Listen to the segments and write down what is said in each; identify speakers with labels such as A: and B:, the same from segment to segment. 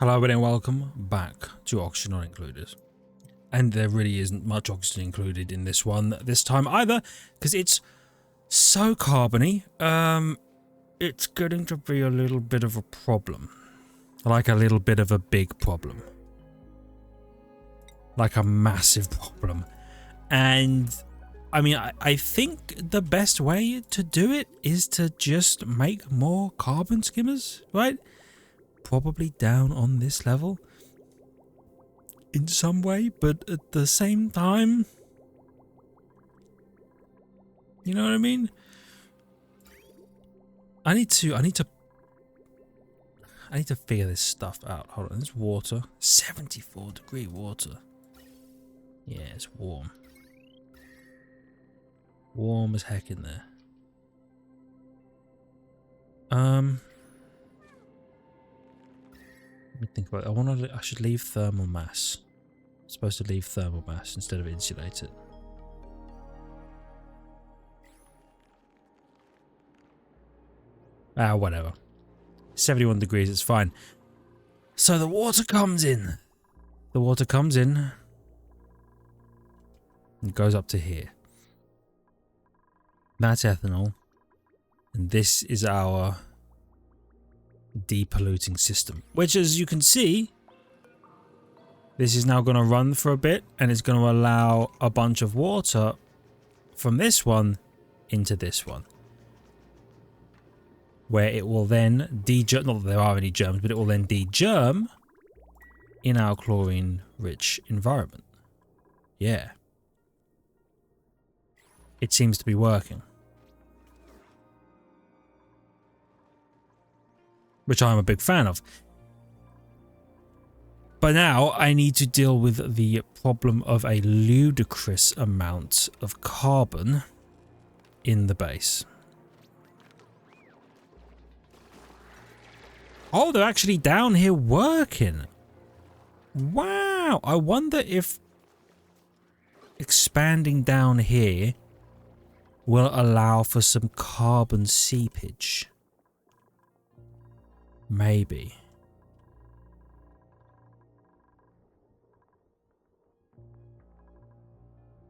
A: Hello everybody and welcome back to Oxygen Not Included. And there really isn't much oxygen included in this one this time either, because it's so carbony, it's getting to be a little bit of a problem. Like a little bit of a big problem. Like a massive problem. And I mean, I think the best way to do it is to just make more carbon skimmers, right? Probably down on this level in some way, but at the same time, you know what I mean? I need to figure this stuff out. Hold on, there's water. 74-degree water. Yeah, it's warm. Warm as heck in there. Let me think about it. I should leave thermal mass. I'm supposed to leave thermal mass instead of insulate it. Ah, whatever. 71 degrees, it's fine. So the water comes in. The water comes in. And goes up to here. That's ethanol. And this is our depolluting system, which, as you can see, this is now going to run for a bit and it's going to allow a bunch of water from this one into this one, where it will then de-germ, not that there are any germs, but it will then de-germ in our chlorine rich environment. Yeah, it seems to be working. Which I'm a big fan of. But now I need to deal with the problem of a ludicrous amount of carbon in the base. Oh, they're actually down here working. Wow. I wonder if expanding down here will allow for some carbon seepage. Maybe.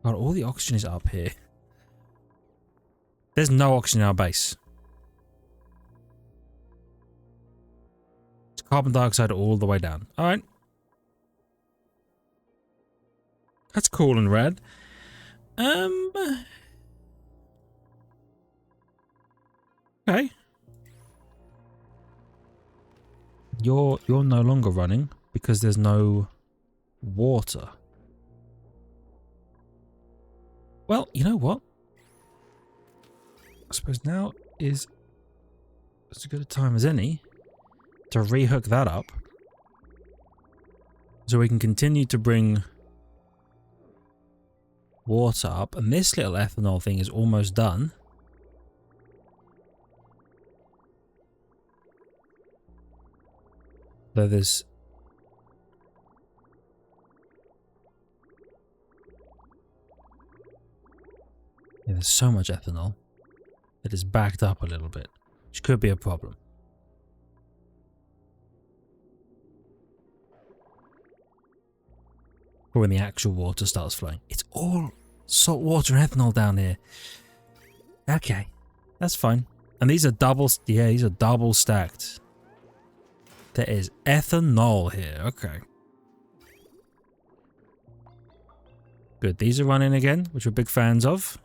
A: God, all the oxygen is up here. There's no oxygen in our base. It's carbon dioxide all the way down. Alright. That's cool and rad. Okay. You're no longer running because there's no water. Well, you know what? I suppose now is as good a time as any to rehook that up so we can continue to bring water up. And this little ethanol thing is almost done. Though there's so much ethanol that is backed up a little bit, which could be a problem. For when the actual water starts flowing. It's all salt water and ethanol down here. Okay, that's fine. And these are these are double stacked. There is ethanol here. Okay. Good. These are running again, which we're big fans of.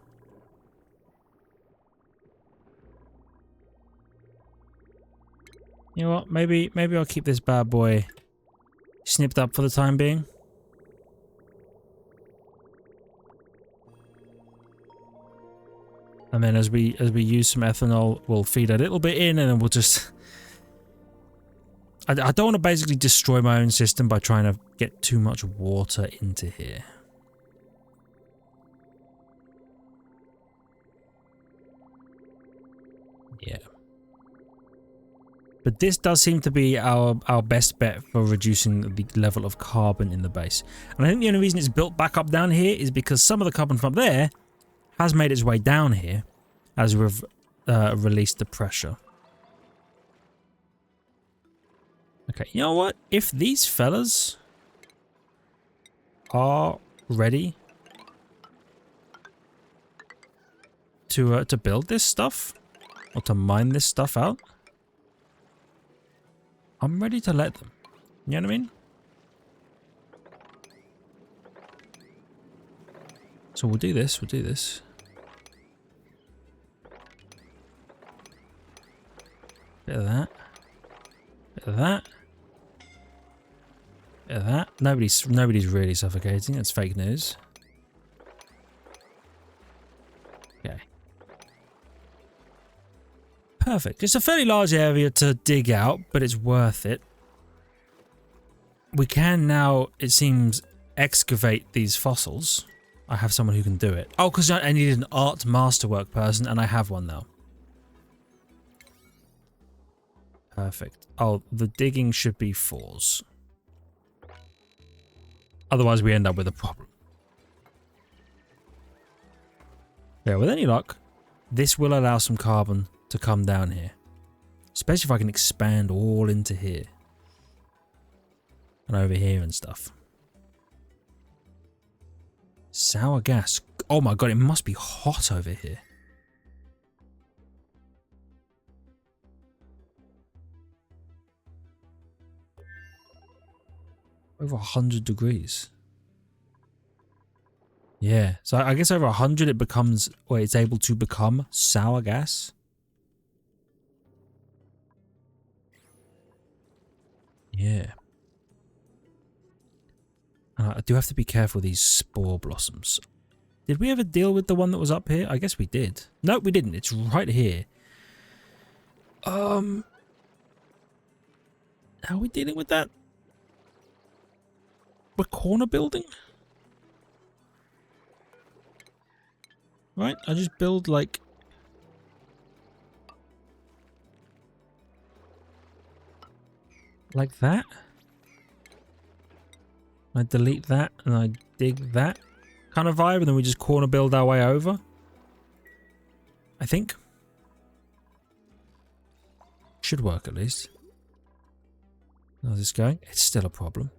A: You know what? Maybe I'll keep this bad boy snipped up for the time being. And then as we use some ethanol, we'll feed a little bit in, and then we'll just. I don't want to basically destroy my own system by trying to get too much water into here. Yeah. But this does seem to be our best bet for reducing the level of carbon in the base. And I think the only reason it's built back up down here is because some of the carbon from up there has made its way down here as we've released the pressure. Okay, you know what? If these fellas are ready to build this stuff or to mine this stuff out, I'm ready to let them. You know what I mean? So we'll do this. We'll do this. Bit of that. Bit of that. Bit of that. Nobody's really suffocating. That's fake news. Okay. Perfect. It's a fairly large area to dig out, but it's worth it. We can now, it seems, excavate these fossils. I have someone who can do it. Oh, because I needed an art masterwork person, and I have one now. Perfect. Oh, the digging should be 4s. Otherwise, we end up with a problem. Yeah, with any luck, this will allow some carbon to come down here. Especially if I can expand all into here. And over here and stuff. Sour gas. Oh my god, it must be hot over here. Over 100 degrees. Yeah, so I guess over 100 it becomes, or it's able to become sour gas. Yeah. I do have to be careful with these spore blossoms. Did we ever deal with the one that was up here? I guess we did. No, we didn't. It's right here. How are we dealing with that? We're corner building? Right, I just build like... like that. I delete that and I dig that kind of vibe, and then we just corner build our way over. I think. Should work at least. How's this going? It's still a problem.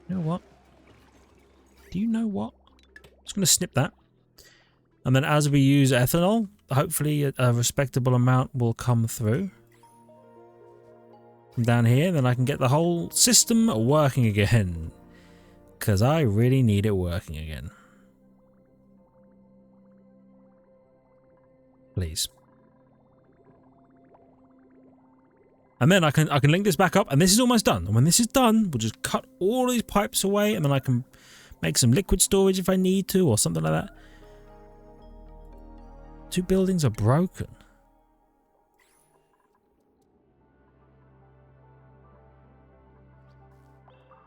A: You know what? Do you know what? I'm just going to snip that. And then as we use ethanol, hopefully a respectable amount will come through. From down here, then I can get the whole system working again. Because I really need it working again. Please. And then I can link this back up, and this is almost done. And when this is done, we'll just cut all these pipes away, and then I can make some liquid storage if I need to, or something like that. 2 buildings are broken.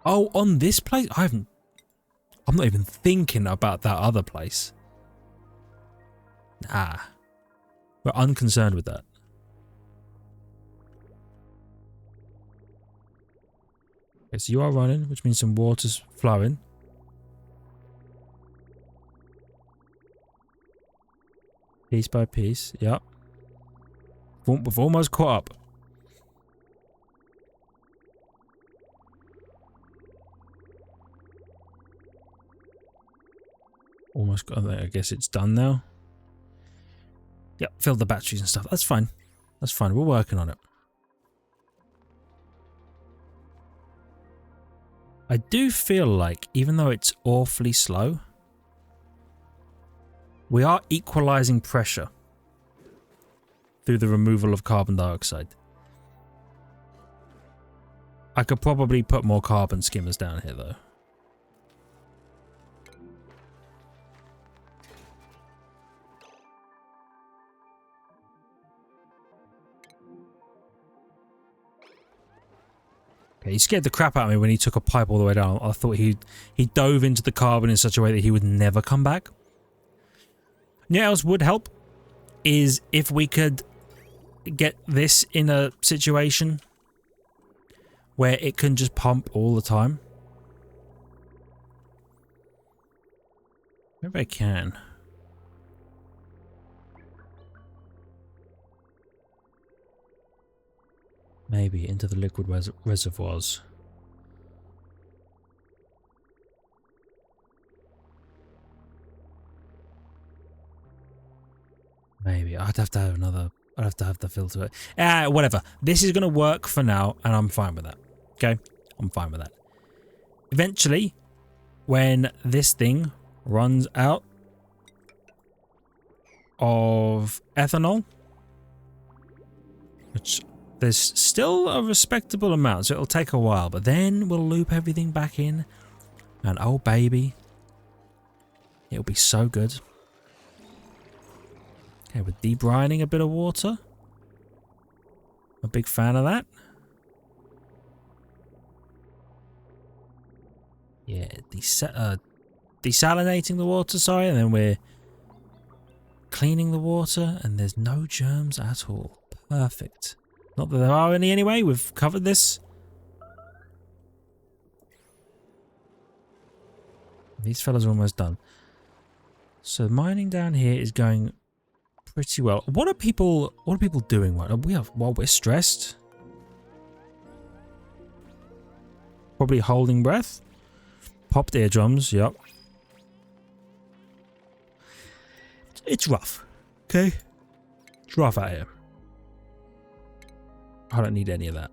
A: Oh, on this place? I'm not even thinking about that other place. Nah. We're unconcerned with that. Okay, so you are running, which means some water's flowing. Piece by piece, yep. We've almost caught up. Almost got, I guess it's done now. Yep, filled the batteries and stuff. That's fine. That's fine. We're working on it. I do feel like, even though it's awfully slow, we are equalizing pressure through the removal of carbon dioxide. I could probably put more carbon skimmers down here though. Okay, he scared the crap out of me when he took a pipe all the way down. I thought he dove into the carbon in such a way that he would never come back. You know what else would help? Is if we could get this in a situation where it can just pump all the time. Maybe I can. Maybe into the liquid reservoirs. Maybe. I'd have to have another... I'd have to have the filter it. Whatever. This is going to work for now, and I'm fine with that. Okay? I'm fine with that. Eventually, when this thing runs out of ethanol, which there's still a respectable amount, so it'll take a while, but then we'll loop everything back in, and oh baby, it'll be so good. Okay, we're debrining a bit of water. I'm a big fan of that. Yeah, desalinating the water, sorry, and then we're cleaning the water, and there's no germs at all. Perfect. Not that there are any anyway, we've covered this. These fellas are almost done. So mining down here is going pretty well. What are people doing while we're stressed? Probably holding breath. Popped eardrums, yep. It's rough. Okay? It's rough out here. I don't need any of that.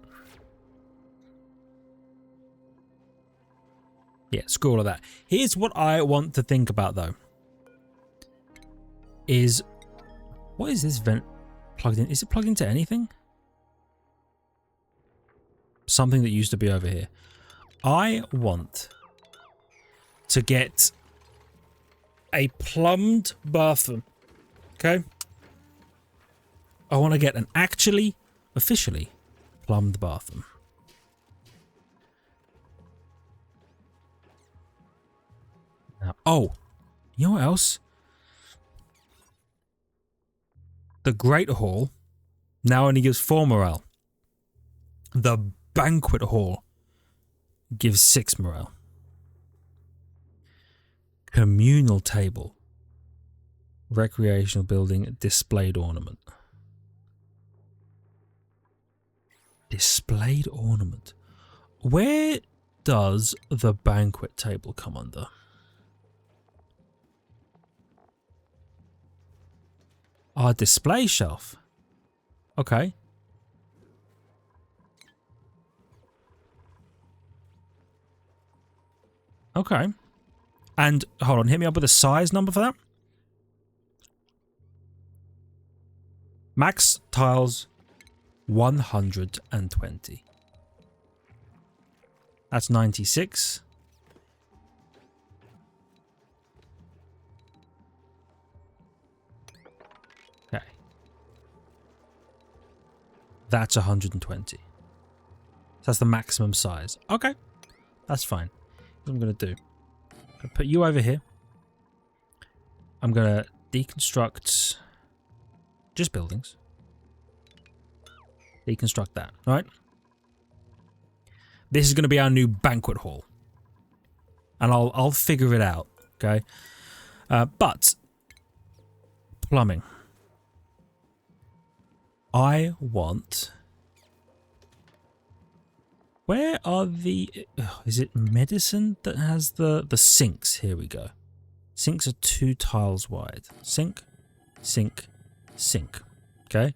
A: Yeah, screw all of that. Here's what I want to think about though. What is this vent plugged in? Is it plugged into anything? Something that used to be over here. I want to get a plumbed bathroom. Okay? I want to get an officially plumbed bathroom. Now, oh, you know what else? The Great Hall now only gives 4 morale. The Banquet Hall gives 6 morale. Communal table. Recreational building, displayed ornament. Displayed ornament. Where does the banquet table come under? Our display shelf. Okay. Okay. And hold on, hit me up with a size number for that. Max tiles 120. That's 96. Okay. That's 120. So that's the maximum size. Okay. That's fine. What I'm going to do. I'm going to put you over here. I'm going to deconstruct just buildings. Deconstruct that, right? This is going to be our new banquet hall. And I'll figure it out, okay? But plumbing. I want... Where are the... is it medicine that has the sinks? Here we go. Sinks are 2 tiles wide. Sink, sink, sink. Okay.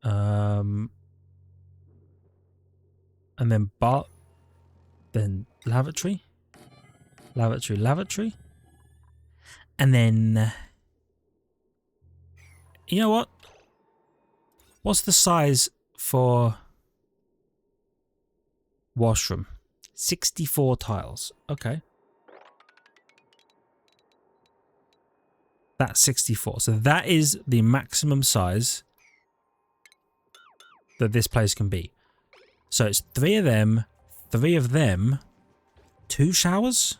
A: And then lavatory. Lavatory, lavatory. And then... You know what? What's the size for... washroom? 64 tiles. Okay. That's 64. So that is the maximum size that this place can be. So it's 3 of them, 3 of them, 2 showers?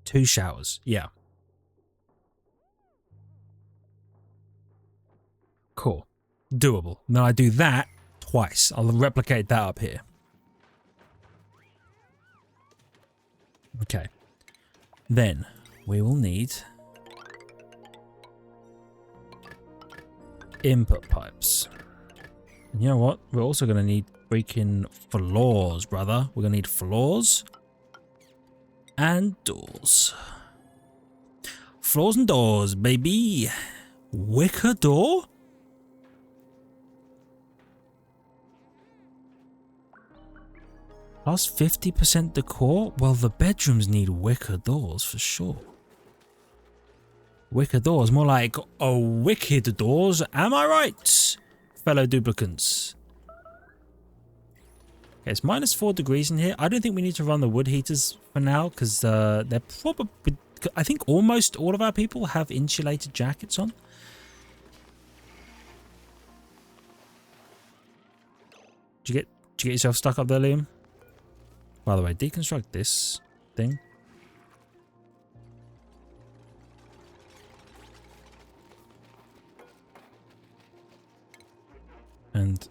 A: 2 showers, yeah. Cool. Doable. Now I do that twice. I'll replicate that up here. Okay. Then we will need input pipes. And you know what? We're also going to need freaking floors, brother. We're going to need floors and doors. Floors and doors, baby. Wicker door? Plus 50% decor? Well, the bedrooms need wicker doors for sure. Wicker doors, more like wicked doors. Am I right, fellow duplicants? Okay, it's -4 degrees in here. I don't think we need to run the wood heaters for now because they're probably... I think almost all of our people have insulated jackets on. Did you get yourself stuck up there, Liam? By the way, deconstruct this thing. And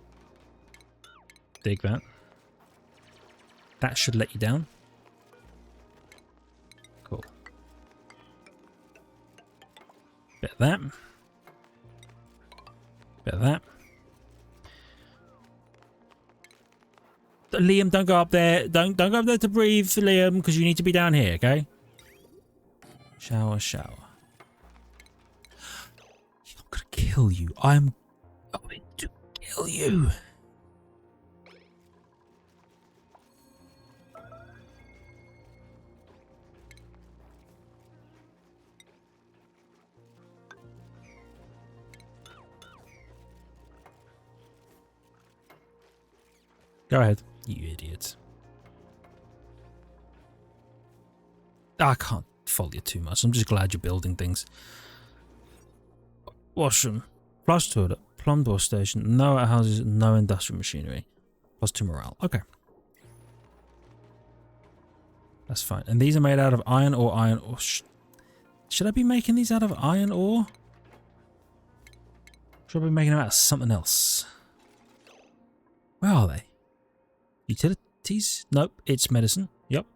A: dig that. That should let you down. Cool. Bit of that. Bit of that. Liam, don't go up there. Don't go up there to breathe, Liam, because you need to be down here, okay? Shower, shower. He's not gonna kill you. I'm going to kill you. Go ahead, you idiot. I can't fault you too much. I'm just glad you're building things. Washroom. Flush toilet. Plumb door station. No outhouses. No industrial machinery. +2 morale. Okay. That's fine. And these are made out of iron or iron ore. Should I be making these out of iron ore? Should I be making them out of something else? Where are they? Utilities? Nope, it's medicine. Yep.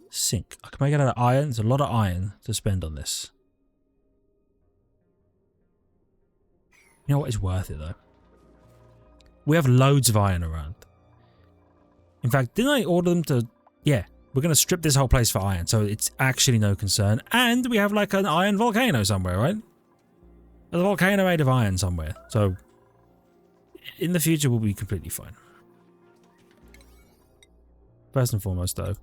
A: Sink. I can make it out of iron. There's a lot of iron to spend on this. You know what? It's worth it though. We have loads of iron around. In fact, didn't I order them to... Yeah, we're going to strip this whole place for iron, so it's actually no concern. And we have like an iron volcano somewhere, right? There's a volcano made of iron somewhere, so in the future we'll be completely fine. First and foremost, though,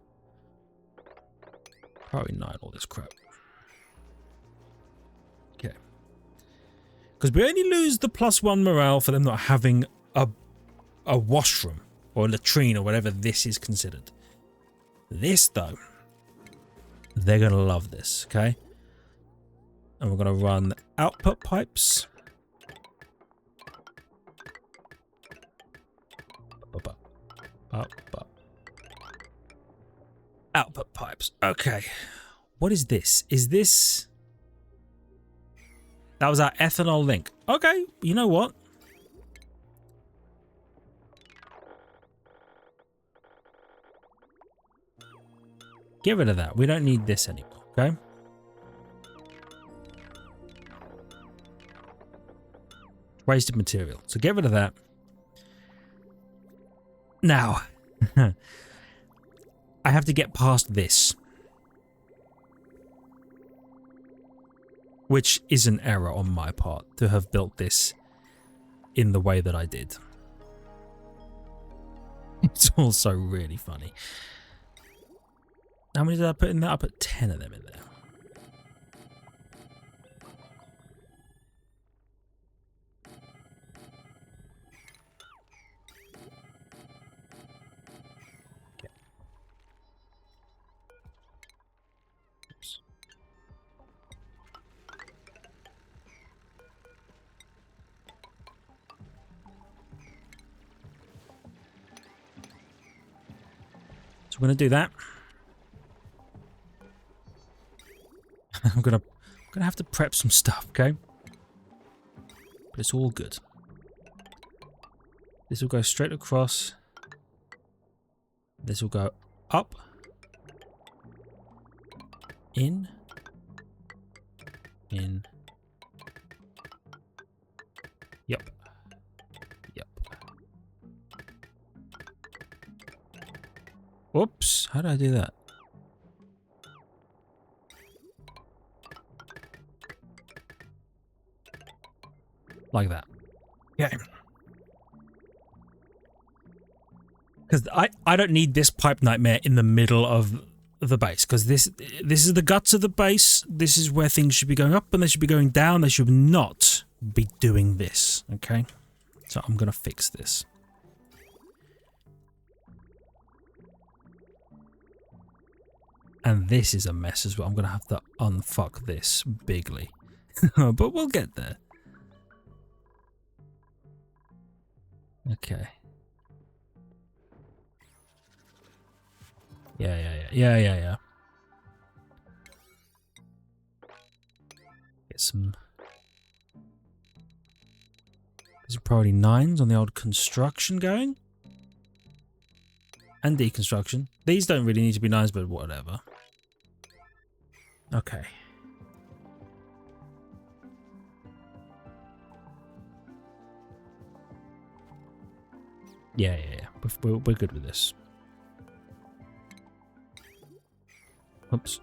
A: probably 9 all this crap. Okay. Because we only lose the +1 morale for them not having a washroom or a latrine or whatever this is considered. This, though, they're going to love this, okay? And we're going to run output pipes. Up. Output pipes. Okay. What is this? Is this... That was our ethanol link. Okay. You know what? Get rid of that. We don't need this anymore. Okay. Wasted material. So get rid of that. Now. I have to get past this. Which is an error on my part to have built this in the way that I did. It's also really funny. How many did I put in there? I put 10 of them in there. So we're gonna do that. I'm gonna have to prep some stuff, okay? But it's all good. This will go straight across. This will go up. In. Yep. Yep. Whoops. How did I do that? Like that. Okay. Because I don't need this pipe nightmare in the middle of the base, because this is the guts of the base. This is where things should be going up and they should be going down. They should not be doing this. Okay. So I'm going to fix this. And this is a mess as well. I'm going to have to unfuck this bigly. But we'll get there. Okay. Yeah. Get some... There's priority 9s on the old construction going. And deconstruction. These don't really need to be 9s, but whatever. Okay. Yeah. We're good with this. Oops.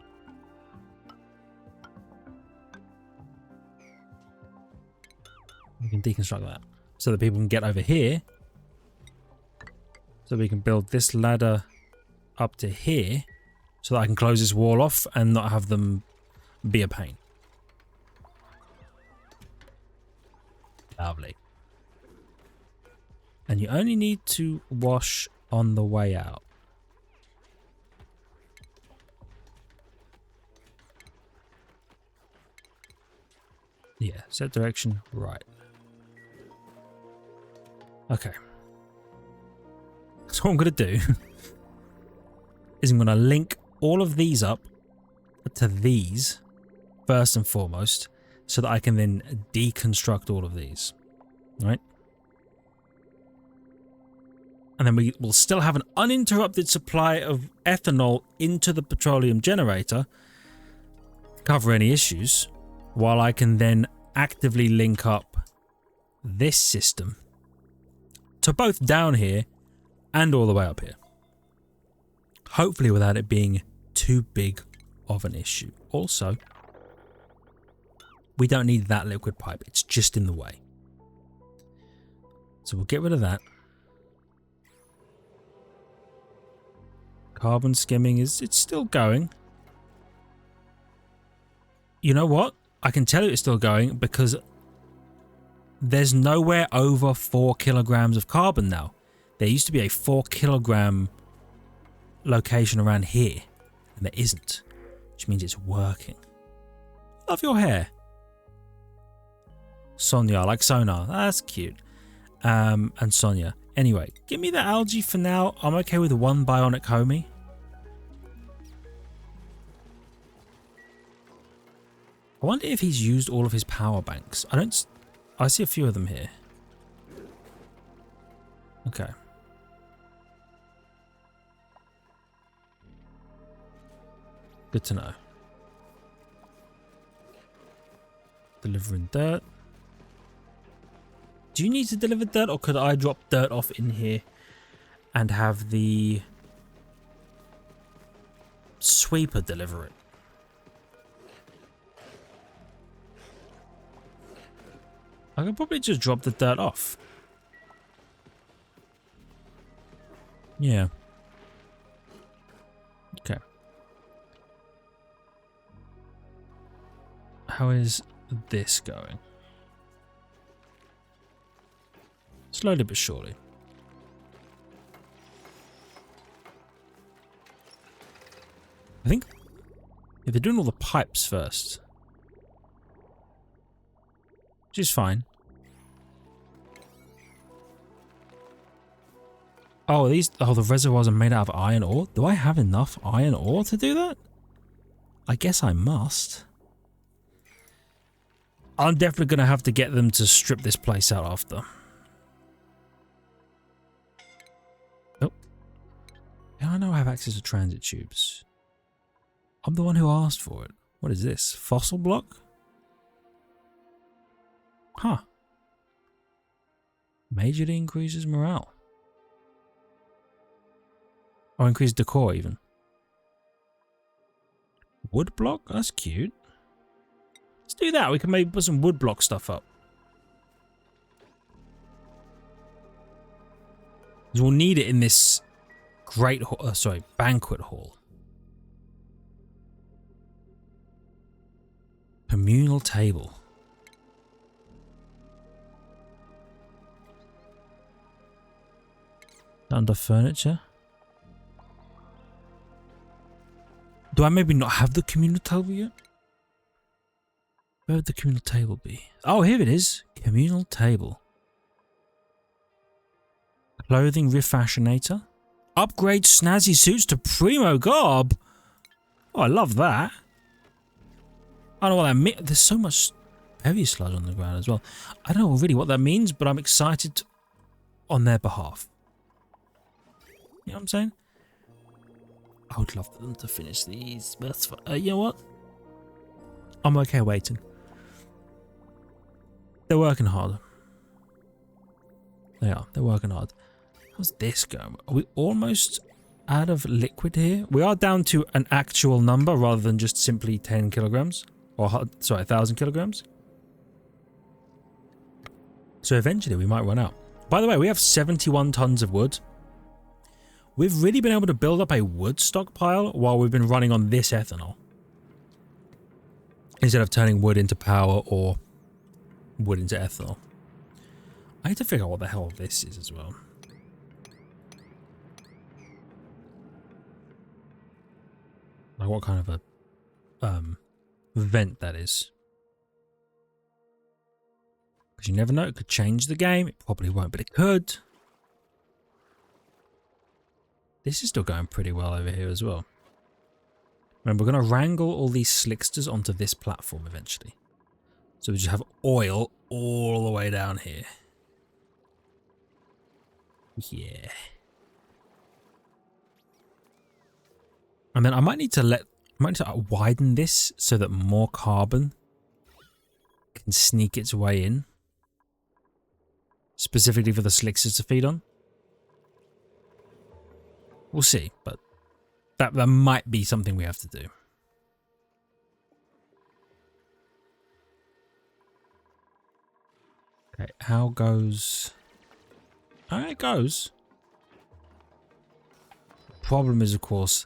A: We can deconstruct that so that people can get over here. So we can build this ladder up to here so that I can close this wall off and not have them be a pain. Lovely. And you only need to wash on the way out. Yeah, set direction right. Okay. So what I'm going to do is I'm going to link all of these up to these first and foremost so that I can then deconstruct all of these. Right? And then we will still have an uninterrupted supply of ethanol into the petroleum generator, cover any issues, while I can then actively link up this system to both down here and all the way up here. Hopefully without it being too big of an issue. Also, we don't need that liquid pipe. It's just in the way. So we'll get rid of that. Carbon skimming it's still going. You know what? I can tell you it's still going because there's nowhere over 4 kilograms of carbon now. There used to be a 4 kilogram location around here, and there isn't, which means it's working. Love your hair. Sonia, like sonar. That's cute. And Sonia. Anyway, give me the algae for now. I'm okay with 1 bionic homie. I wonder if he's used all of his power banks. I see a few of them here. Okay. Good to know. Delivering dirt. Do you need to deliver dirt, or could I drop dirt off in here and have the sweeper deliver it? I could probably just drop the dirt off. Yeah. Okay. How is this going? Slowly but surely. I think if they're doing all the pipes first, which is fine. Oh, the reservoirs are made out of iron ore. Do I have enough iron ore to do that? I guess I must. I'm definitely going to have to get them to strip this place out after. Oh. Yeah, I know I have access to transit tubes. I'm the one who asked for it. What is this? Fossil block? Huh. Majorly increases morale. Or increase decor even. Wood block? That's cute. Let's do that. We can maybe put some wood block stuff up. Because we'll need it in this great banquet hall. Communal table. Under furniture. Do I maybe not have the communal table yet? Where would the communal table be? Oh, here it is. Communal table. Clothing refashionator. Upgrade snazzy suits to primo garb. Oh, I love that. I don't know what that means. There's so much heavy sludge on the ground as well. I don't know really what that means, but I'm excited on their behalf. You know what I'm saying? I would love for them to finish these. But that's you know what? I'm okay waiting. They're working hard. They are. They're working hard. How's this going? Are we almost out of liquid here? We are down to an actual number rather than just simply 10 kilograms. Or, sorry, 1,000 kilograms. So eventually we might run out. By the way, we have 71 tons of wood. We've really been able to build up a wood stockpile while we've been running on this ethanol. Instead of turning wood into power or wood into ethanol. I need to figure out what the hell this is as well. Like what kind of a vent that is. Because you never know, it could change the game. It probably won't, but it could. This is still going pretty well over here as well. Remember, we're going to wrangle all these slicksters onto this platform eventually. So we just have oil all the way down here. Yeah. And then I might need to widen this so that more carbon can sneak its way in. Specifically for the slicksters to feed on. We'll see, but that might be something we have to do. Okay, how goes... It goes. The problem is, of course,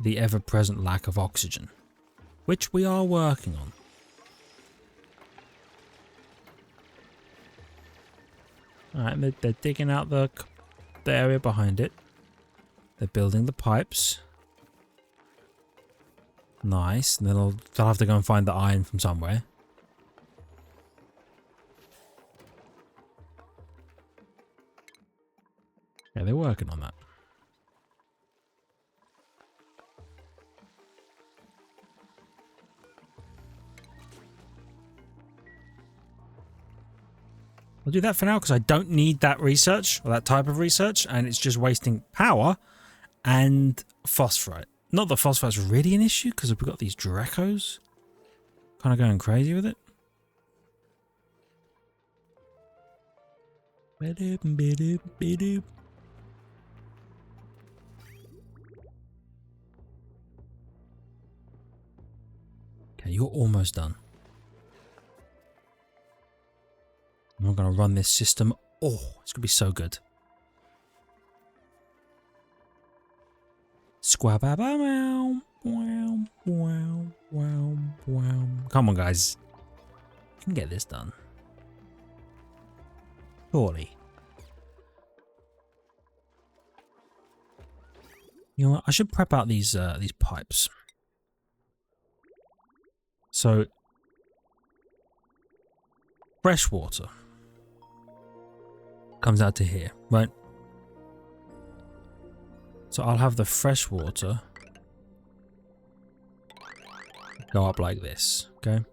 A: the ever-present lack of oxygen, which we are working on. Alright, they're digging out the area behind it. They're building the pipes. Nice. And then they'll have to go and find the iron from somewhere. Yeah, they're working on that. I'll do that for now because I don't need that research or that type of research, and it's just wasting power and phosphorite. Not that phosphorite's really an issue because we've got these Dracos kind of going crazy with it. Okay, you're almost done. I'm going to run this system. Oh, it's going to be so good. Squabba-bow, wow, wow, wow, wow. Come on, guys. You can get this done. Surely. You know what? I should prep out these pipes. So, fresh water comes out to here, right? So I'll have the fresh water go up like this, okay?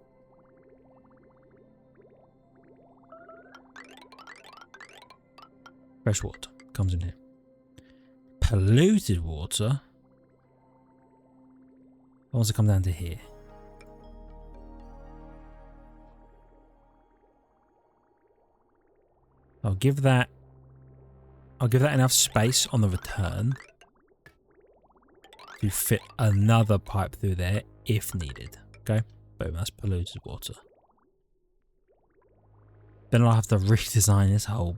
A: Fresh water comes in here. Polluted water wants to come down to here. I'll give that enough space on the return to fit another pipe through there if needed. Okay? Boom, that's polluted water. Then I'll have to redesign this whole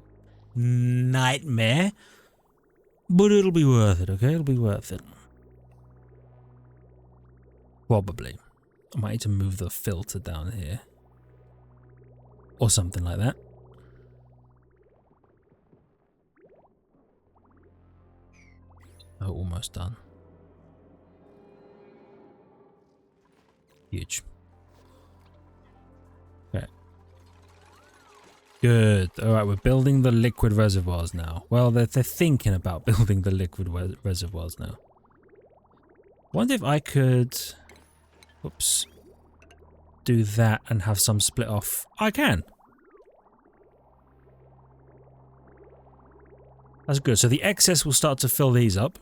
A: nightmare. But it'll be worth it, okay? It'll be worth it. Probably. I might need to move the filter down here. Or something like that. Oh, almost done. Huge. Okay. Good. Alright, we're building the liquid reservoirs now. Well, they're thinking about building the liquid reservoirs now. Wonder if I could... Oops. Do that and have some split off. I can. That's good. So the excess will start to fill these up.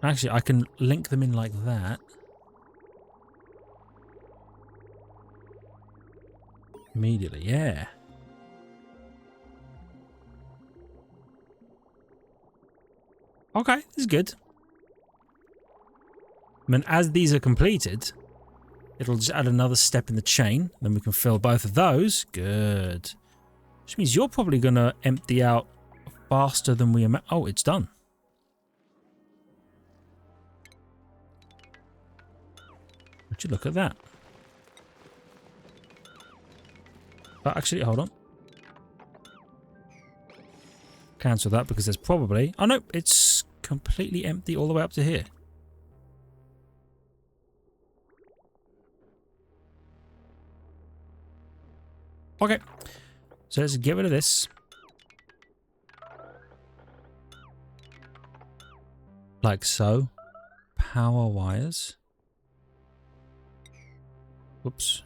A: Actually, I can link them in like that. Immediately, yeah. Okay, this is good. I mean, as these are completed, it'll just add another step in the chain. Then we can fill both of those. Good. Which means you're probably going to empty out faster than we imagine. Oh, it's done. Would you look at that? But actually, hold on. Cancel that because there's probably... Oh, no, it's completely empty all the way up to here. Okay, so let's get rid of this. Like so. Power wires. Whoops.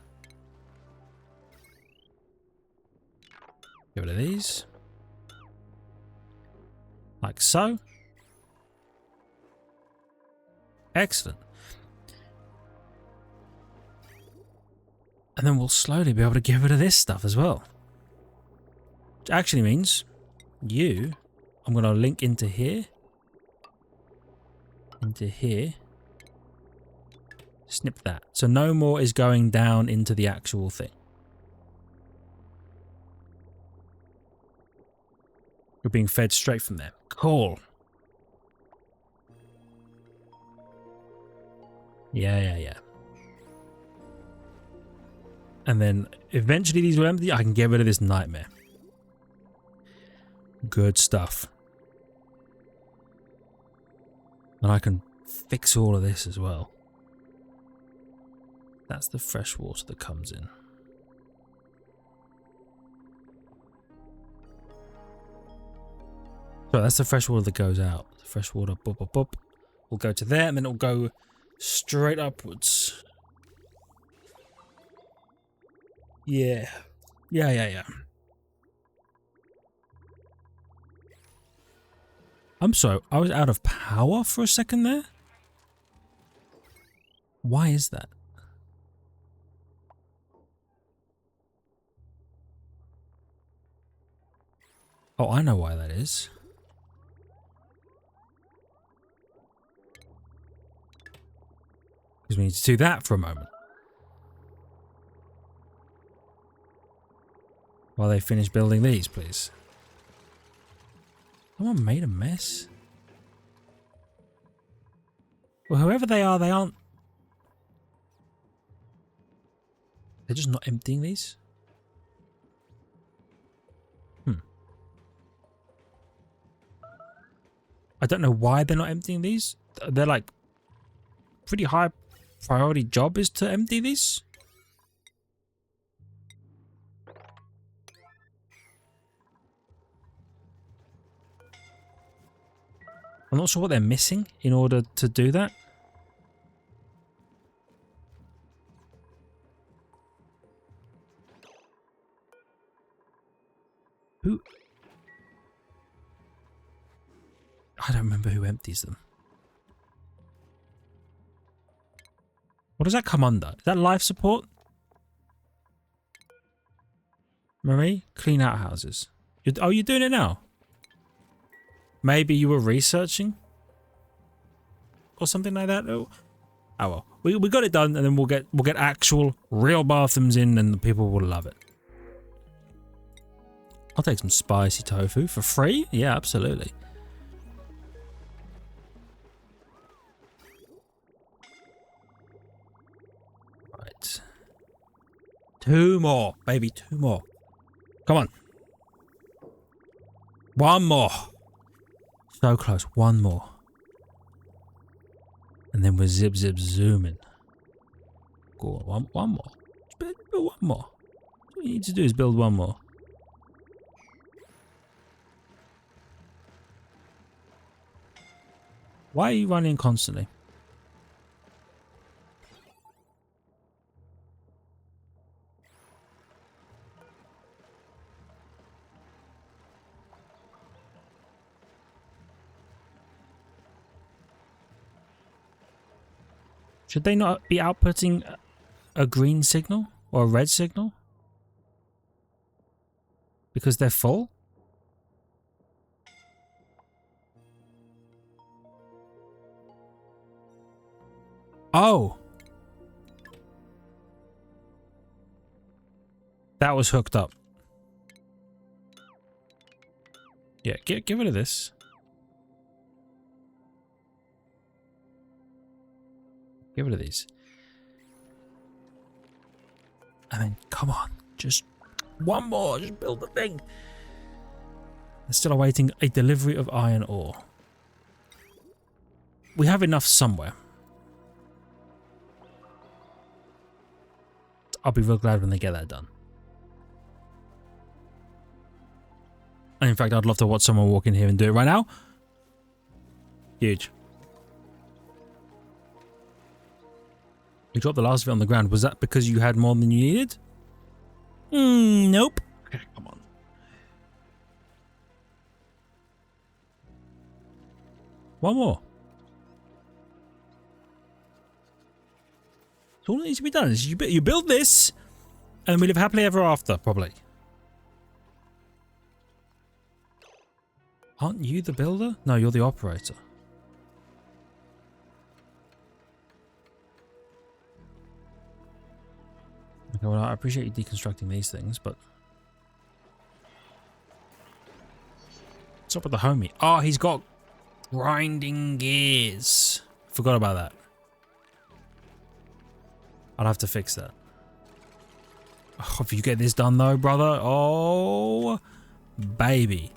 A: Get rid of these. Like so. Excellent. And then we'll slowly be able to get rid of this stuff as well. Which actually means you, I'm going to link into here. Into here. Snip that. So no more is going down into the actual thing. You're being fed straight from there. Cool. Yeah. And then eventually these will empty. I can get rid of this nightmare. Good stuff. And I can fix all of this as well. That's the fresh water that comes in. So that's the fresh water that goes out. The fresh water, boop, boop, boop, will go to there, and then it'll go straight upwards. Yeah. I'm sorry, I was out of power for a second there? Why is that? Oh, I know why that is. Because we need to do that for a moment. While they finish building these, please. Someone made a mess? Well, whoever they are, they aren't... They're just not emptying these? I don't know why they're not emptying these. They're like... Pretty high priority job is to empty these. I'm not sure what they're missing in order to do that. Who? I don't remember who empties them. What does that come under? Is that life support? Marie, clean out houses. Oh, you're doing it now? Maybe you were researching? Or something like that? Oh well. We got it done, and then we'll get actual real bathrooms in, and the people will love it. I'll take some spicy tofu for free. Yeah, absolutely. Right. 2 more, baby, 2 more. Come on. 1 more. So close. 1 more. And then we're zip zooming. Go on, one more. Build 1 more. All you need to do is build 1 more. Why are you running constantly? Should they not be outputting a green signal or a red signal? Because they're full? Oh! That was hooked up. Yeah, get rid of this. Get rid of these. And then, come on, just 1 more, just build the thing. They're still awaiting a delivery of iron ore. We have enough somewhere. I'll be real glad when they get that done. And in fact, I'd love to watch someone walk in here and do it right now. Huge. You dropped the last of it on the ground. Was that because you had more than you needed? Nope. Okay, come on. One more. So all that needs to be done is you build this, and we live happily ever after, probably. Aren't you the builder? No, you're the operator. Okay, well, I appreciate you deconstructing these things, but... What's up with the homie? Oh, he's got grinding gears. Forgot about that. I'll have to fix that. Oh, if you get this done though, brother. Oh, baby.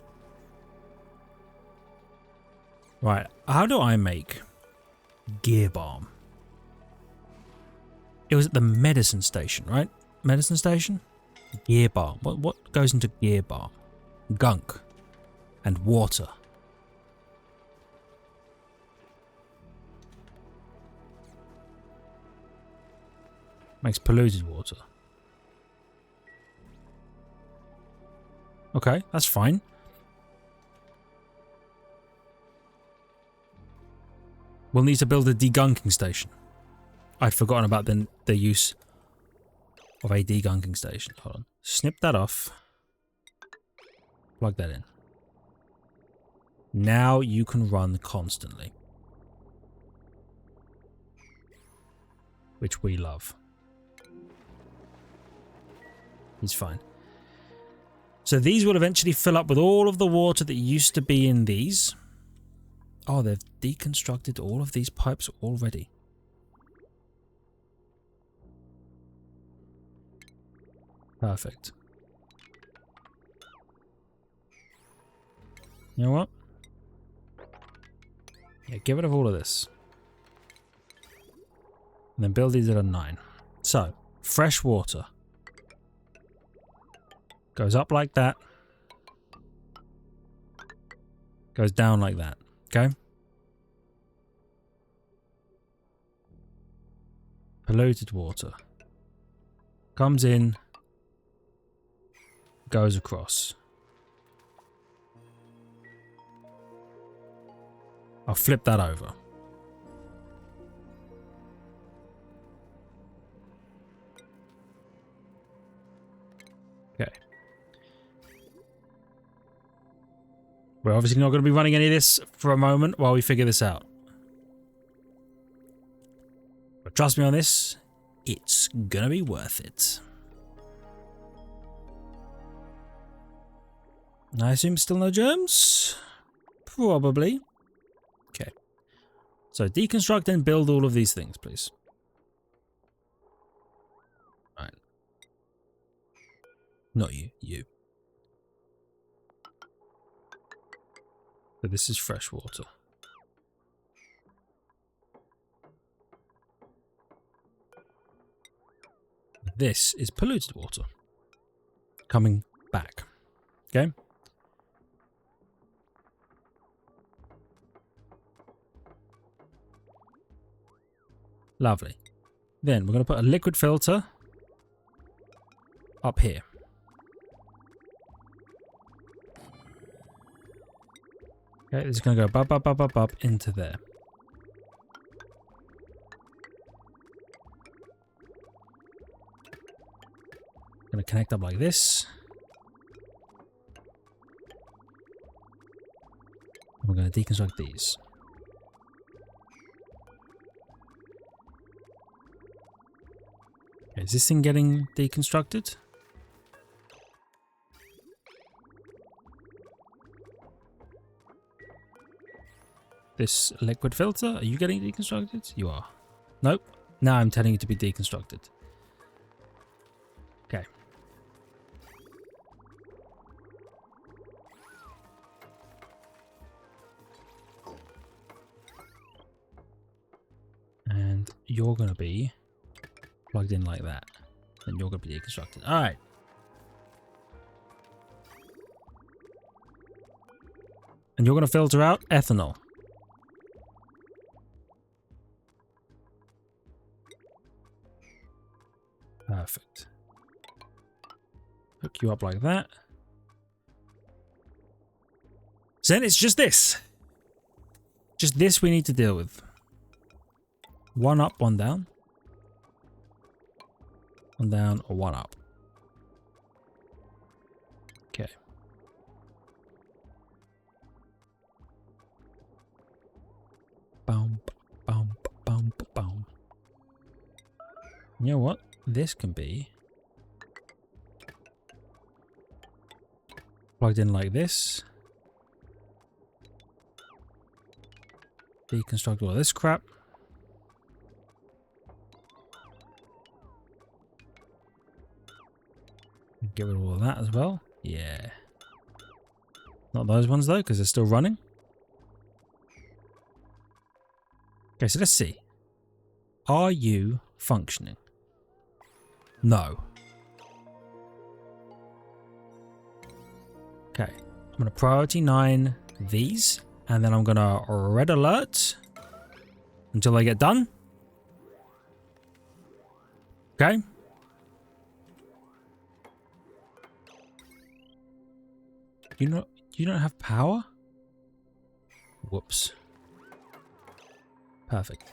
A: Right, how do I make gear balm? It was at the medicine station, right? Medicine station? Gear balm. What goes into gear balm? Gunk. And water. Makes polluted water. Okay, that's fine. We'll need to build a degunking station. I'd forgotten about the use of a degunking station. Hold on. Snip that off. Plug that in. Now you can run constantly. Which we love. He's fine. So these will eventually fill up with all of the water that used to be in these. Oh, they've deconstructed all of these pipes already. Perfect. You know what? Yeah, get rid of all of this. And then build these at a 9. So, fresh water. Goes up like that. Goes down like that. Okay? Polluted water. Comes in. Goes across. I'll flip that over. Okay. We're obviously not going to be running any of this for a moment while we figure this out. But trust me on this, it's going to be worth it. I assume still no germs? Probably. Okay. So deconstruct and build all of these things, please. Alright. Not you, you. So this is fresh water. This is polluted water. Coming back. Okay? Lovely. Then we're going to put a liquid filter up here. Okay, it's going to go up into there. Going to connect up like this. And we're going to deconstruct these. Okay, is this thing getting deconstructed? This liquid filter, are you getting deconstructed? You are. Nope. Now I'm telling you to be deconstructed. Okay. And you're going to be plugged in like that. And you're going to be deconstructed. Alright. And you're going to filter out ethanol. Perfect. Hook you up like that. So then it's just this. Just this we need to deal with. One up, one down. One down or one up. Okay. Boom, boom, boom, boom. You know what? This can be plugged in like this. Deconstruct all this crap. Get rid of all of that as well. Yeah. Not those ones though, because they're still running. Okay, so let's see. Are you functioning? No. Okay. I'm going to priority 9 these. And then I'm going to red alert until they get done. Okay. You don't have power? Whoops. Perfect.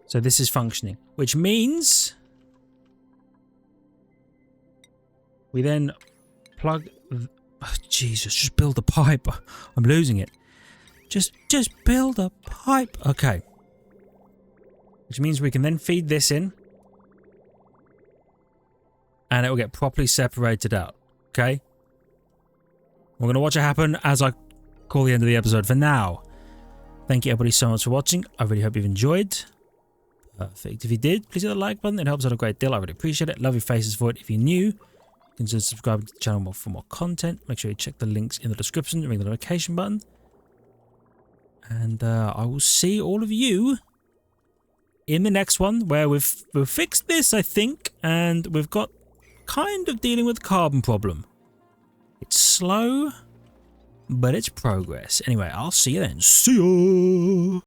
A: So this is functioning, which means we then plug. Oh, Jesus, just build a pipe. I'm losing it. Just build a pipe. Okay. Which means we can then feed this in, and it will get properly separated out. Okay. We're gonna watch it happen as I call the end of the episode. For now, thank you everybody so much for watching. I really hope you've enjoyed. Perfect. If you did, please hit the like button. It helps out a great deal. I really appreciate it. Love your faces for it. If you're new, consider subscribing to the channel for more content. Make sure you check the links in the description and ring the notification button. And I will see all of you in the next one, where we've fixed this, I think, and we've got kind of dealing with the carbon problem. It's slow, but it's progress. Anyway, I'll see you then. See ya!